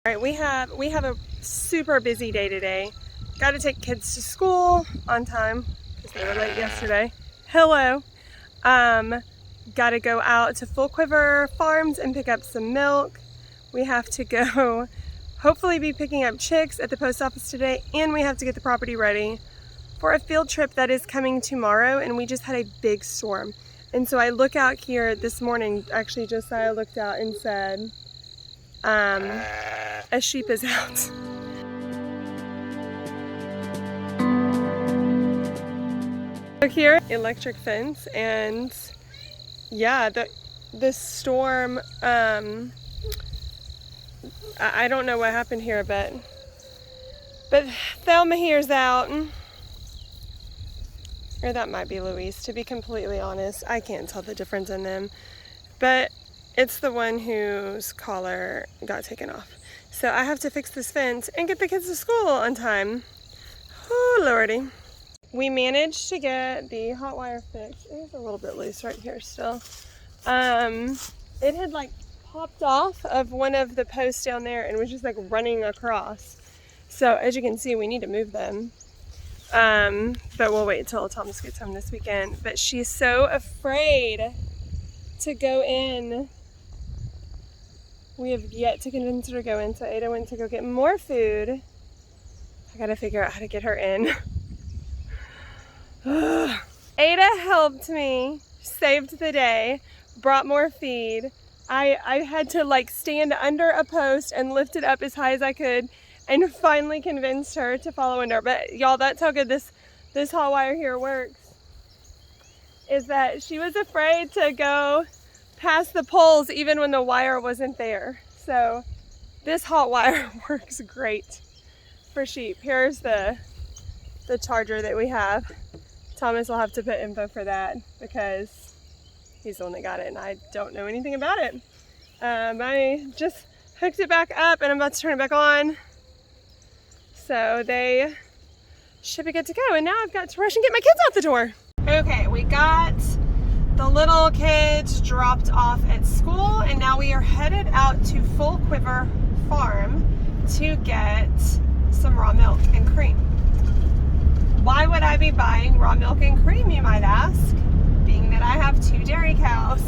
All right, we have a super busy day today. Got to take kids to school on time because they were late yesterday. Hello. Got to go out to Full Quiver Farms and pick up some milk. We have to go hopefully be picking up chicks at the post office today, and we have to get the property ready for a field trip that is coming tomorrow, and we just had a big storm. And so I look out here this morning, actually Josiah looked out and said, a sheep is out. Look here, electric fence, and yeah, the storm, I don't know what happened here, but Thelma here's out. Or that might be Louise, to be completely honest. I can't tell the difference in them. But it's the one whose collar got taken off. So I have to fix this fence and get the kids to school on time. Oh, lordy. We managed to get the hot wire fixed. It's a little bit loose right here still. It had like popped off of one of the posts down there and was just like running across. So as you can see, we need to move them. But we'll wait until Thomas gets home this weekend. But she's so afraid to go in. We have yet to convince her to go in, so Ada went to go get more food. I gotta figure out how to get her in. Ada helped me, saved the day, brought more feed. I had to like stand under a post and lift it up as high as I could, and finally convinced her to follow in there. But y'all, that's how good this hot wire here works, is that she was afraid to go past the poles even when the wire wasn't there. So this hot wire works great for sheep. Here's the charger that we have. Thomas will have to put info for that because he's only got it and I don't know anything about it. I just hooked it back up and I'm about to turn it back on. So they should be good to go. And now I've got to rush and get my kids out the door. Okay, we got the little kids dropped off at school, and now we are headed out to Full Quiver Farm to get some raw milk and cream. Why would I be buying raw milk and cream, you might ask, being that I have 2 dairy cows?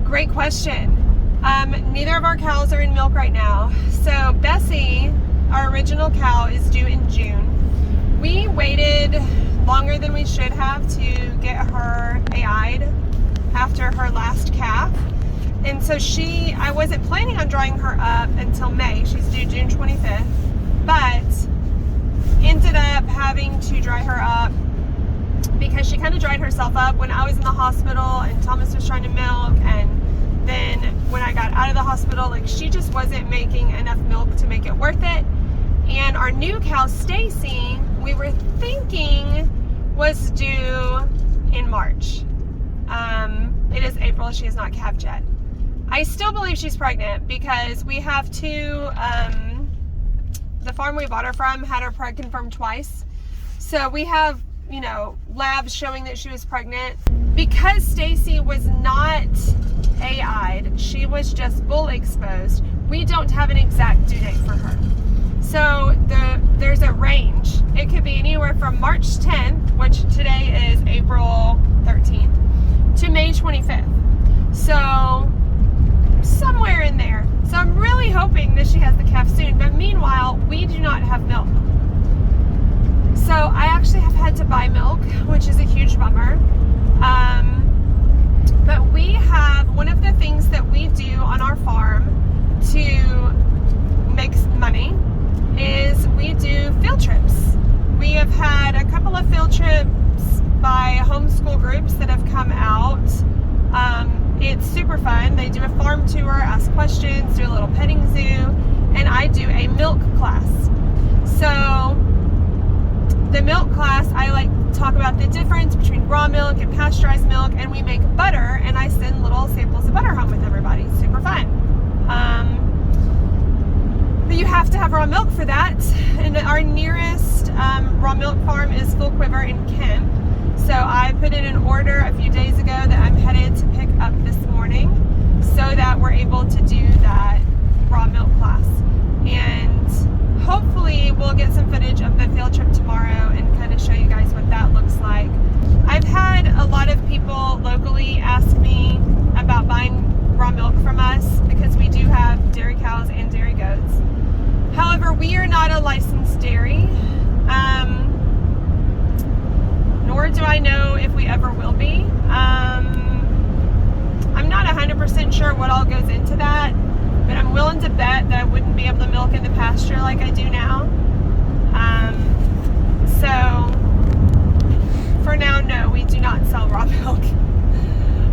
Great question. Neither of our cows are in milk right now. So Bessie, our original cow, is due in June. We waited longer than we should have to get her AI'd after her last calf. And so I wasn't planning on drying her up until May. She's due June 25th, but ended up having to dry her up because she kind of dried herself up when I was in the hospital and Thomas was trying to milk, and then when I got out of the hospital, like, she just wasn't making enough milk to make it worth it. And our new cow, Stacy, we were thinking was due in March. It is April. She is not calved yet. I still believe she's pregnant because we have the farm we bought her from had her preg confirmed twice. So we have, labs showing that she was pregnant. Because Stacy was not AI'd, she was just bull exposed, we don't have an exact due date for her. So there's a range. It could be anywhere from March 10th, which today is April 13th, to May 25th. So somewhere in there. So I'm really hoping that she has the calf soon, but meanwhile, we do not have milk. So I actually have had to buy milk, which is a huge bummer. But we have, one of the things that we do on our farm to make money is we do field trips. We have had a couple of field trips by homeschool groups that have come out. It's super fun. They do a farm tour, ask questions, do a little petting zoo, and I do a milk class. So the milk class, I like to talk about the difference between raw milk and pasteurized milk, and we make butter, and I send little samples of butter home with everybody. Super fun. But you have to have raw milk for that, and our nearest raw milk farm is Full Quiver in Kemp. So I put in an order a few days ago that I'm headed to pick up this morning so that we're able to do that raw milk class. not a licensed dairy, nor do I know if we ever will be. I'm not 100% sure what all goes into that, but I'm willing to bet that I wouldn't be able to milk in the pasture like I do now. So for now, no, we do not sell raw milk.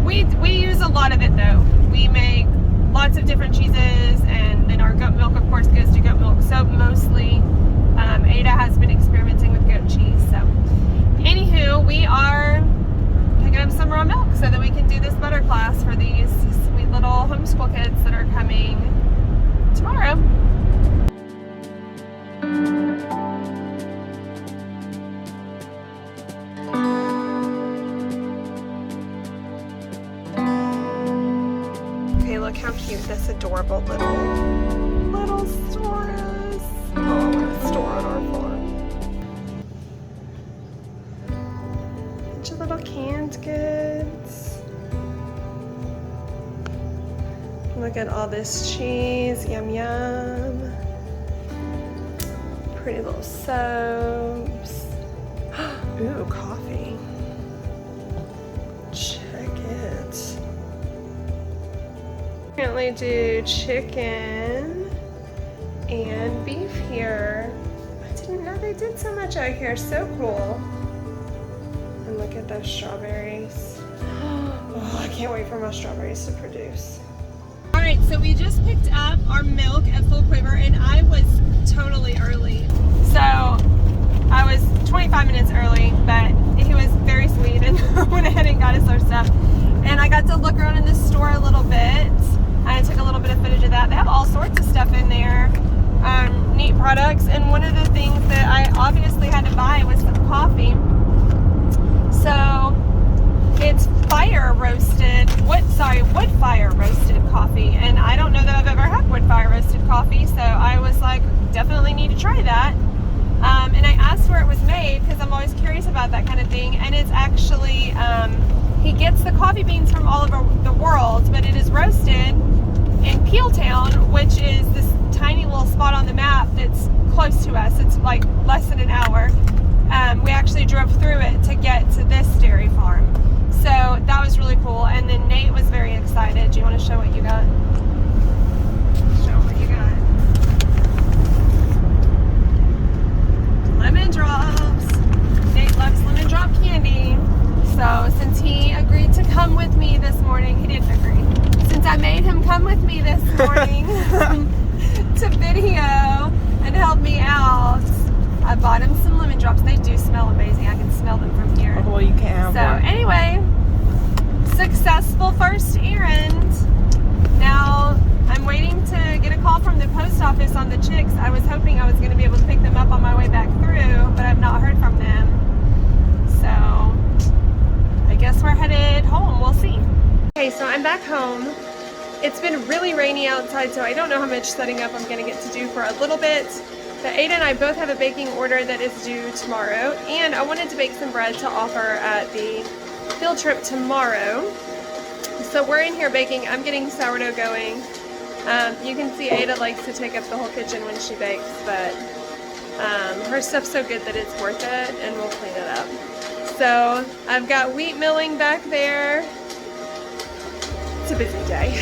We use a lot of it though. We make lots of different cheeses, and then our goat milk, of course, goes to goat milk soap mostly. Ada has been experimenting with goat cheese. So, anywho, we are picking up some raw milk so that we can do this butter class for these sweet little homeschool kids that are coming tomorrow. Okay, look how cute this adorable little store is. Oh, I want to store on our farm. Bunch of little canned goods. Look at all this cheese, yum yum. Pretty little soaps. Ooh, coffee. Check it. Currently do chicken and beef here. I didn't know they did so much out here. So cool. And look at those strawberries. Oh, I can't wait for my strawberries to produce. All right, so we just picked up our milk at Full Quiver, and I was totally early. So I was 25 minutes early, but he was very sweet and went ahead and got us our stuff. And I got to look around in this store a little bit. I took a little bit of footage of that. They have all sorts of stuff in there, neat products. And one of the things that I obviously had to buy was some coffee. So it's wood fire roasted coffee. And I don't know that I've ever had wood fire roasted coffee. So I was like, definitely need to try that. And I asked where it was made because I'm always curious about that kind of thing. And it's actually, he gets the coffee beans from all over the world, but it is roasted in Peeltown, which is this tiny little spot on the map that's close to us. It's like less than an hour. We actually drove through it to get to this dairy farm. So that was really cool. And then Nate was very excited. Do you want to show what you got? Show what you got. Lemon drops. Nate loves lemon drop candy. So since he agreed to come with me this morning, he didn't agree. Since I made him come with me this morning to video and help me out, I bought him some lemon drops. They do smell amazing. I can smell them from here. Oh, you can't. So anyway, successful first errand. Now I'm waiting to get a call from the post office on the chicks. I was hoping I was going to be able to pick them up on my way back through, but I've not heard from them. So I guess we're headed home. We'll see. Okay, so I'm back home. It's been really rainy outside, so I don't know how much setting up I'm going to get to do for a little bit. But Ada and I both have a baking order that is due tomorrow, and I wanted to bake some bread to offer at the field trip tomorrow. So we're in here baking. I'm getting sourdough going. You can see Ada likes to take up the whole kitchen when she bakes, but her stuff's so good that it's worth it, and we'll clean it up. So I've got wheat milling back there. It's a busy day.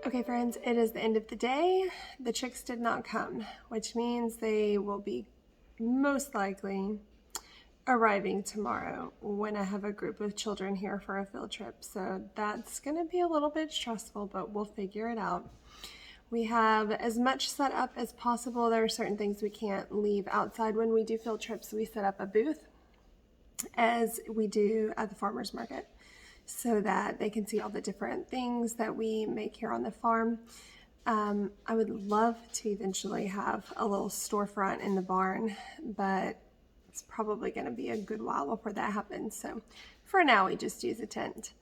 Okay friends, it is the end of the day. The chicks did not come, which means they will be most likely arriving tomorrow when I have a group of children here for a field trip. So that's gonna be a little bit stressful, but we'll figure it out. We have as much set up as possible. There are certain things we can't leave outside when we do field trips. We set up a booth as we do at the farmer's market, so that they can see all the different things that we make here on the farm. I would love to eventually have a little storefront in the barn, but it's probably going to be a good while before that happens. So for now, we just use a tent.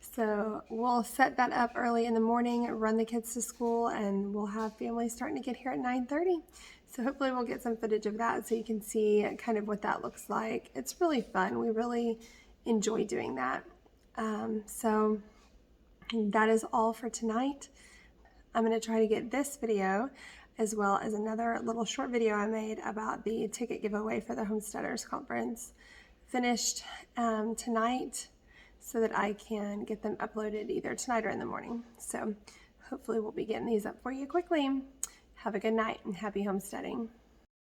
So we'll set that up early in the morning, run the kids to school, and we'll have families starting to get here at 9:30. So hopefully we'll get some footage of that so you can see kind of what that looks like. It's really fun. We really enjoy doing that. So that is all for tonight. I'm going to try to get this video as well as another little short video I made about the ticket giveaway for the Homesteaders Conference finished tonight, so that I can get them uploaded either tonight or in the morning. So hopefully we'll be getting these up for you quickly. Have a good night and happy homesteading.